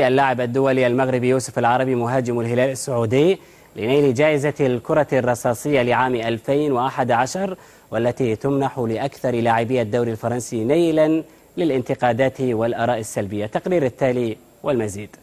اللاعب الدولي المغربي يوسف العربي مهاجم الهلال السعودي لنيل جائزة الكرة الرصاصية لعام 2011 والتي تمنح لأكثر لاعبي الدوري الفرنسي نيلا للانتقادات والآراء السلبية. تقرير التالي والمزيد.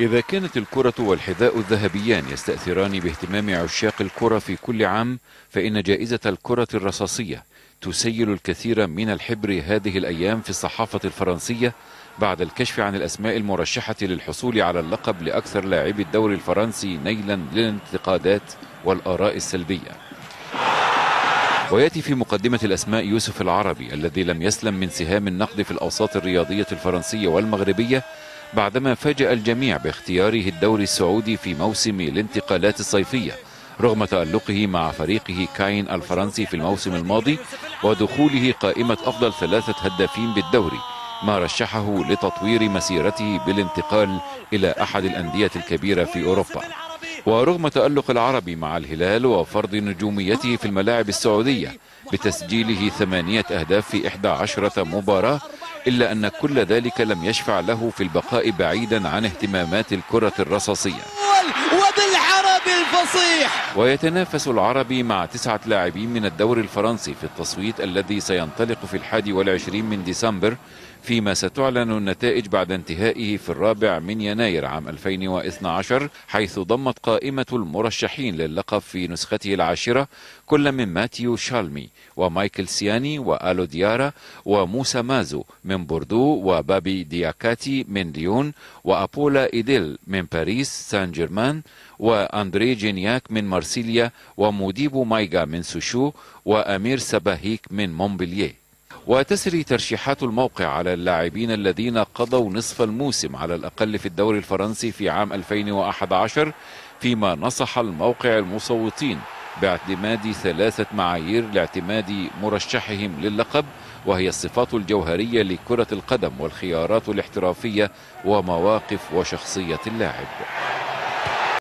إذا كانت الكرة والحذاء الذهبيان يستأثران باهتمام عشاق الكرة في كل عام، فإن جائزة الكرة الرصاصية تسيل الكثير من الحبر هذه الأيام في الصحافة الفرنسية بعد الكشف عن الأسماء المرشحة للحصول على اللقب لأكثر لاعبي الدوري الفرنسي نيلا للانتقادات والآراء السلبية. ويأتي في مقدمة الأسماء يوسف العربي الذي لم يسلم من سهام النقد في الأوساط الرياضية الفرنسية والمغربية بعدما فاجأ الجميع باختياره الدوري السعودي في موسم الانتقالات الصيفية رغم تألقه مع فريقه كاين الفرنسي في الموسم الماضي ودخوله قائمة أفضل 3 هدافين بالدوري، ما رشحه لتطوير مسيرته بالانتقال إلى أحد الأندية الكبيرة في أوروبا. ورغم تألق العربي مع الهلال وفرض نجوميته في الملاعب السعودية بتسجيله 8 أهداف في 11 مباراة، إلا أن كل ذلك لم يشفع له في البقاء بعيدا عن اهتمامات الكرة الرصاصية. وبالعربي الفصيح ويتنافس العربي مع 9 لاعبين من الدوري الفرنسي في التصويت الذي سينطلق في 21 من ديسمبر، فيما ستعلن النتائج بعد انتهائه في 4 يناير عام 2012، حيث ضمت قائمة المرشحين للقب في نسخته 10 كل من ماتيو شالمي ومايكل سياني وآلو ديارا وموسى مازو من بوردو وبابي دياكاتي من ليون وأبولا إيديل من باريس سان جيرمان وأندري جينياك من مارسيليا وموديبو مايغا من سوشو وأمير سباهيك من مونبلييه. وتسري ترشيحات الموقع على اللاعبين الذين قضوا نصف الموسم على الأقل في الدوري الفرنسي في عام 2011، فيما نصح الموقع المصوتين باعتماد 3 معايير لاعتماد مرشحهم للقب، وهي الصفات الجوهرية لكرة القدم والخيارات الاحترافية ومواقف وشخصية اللاعب.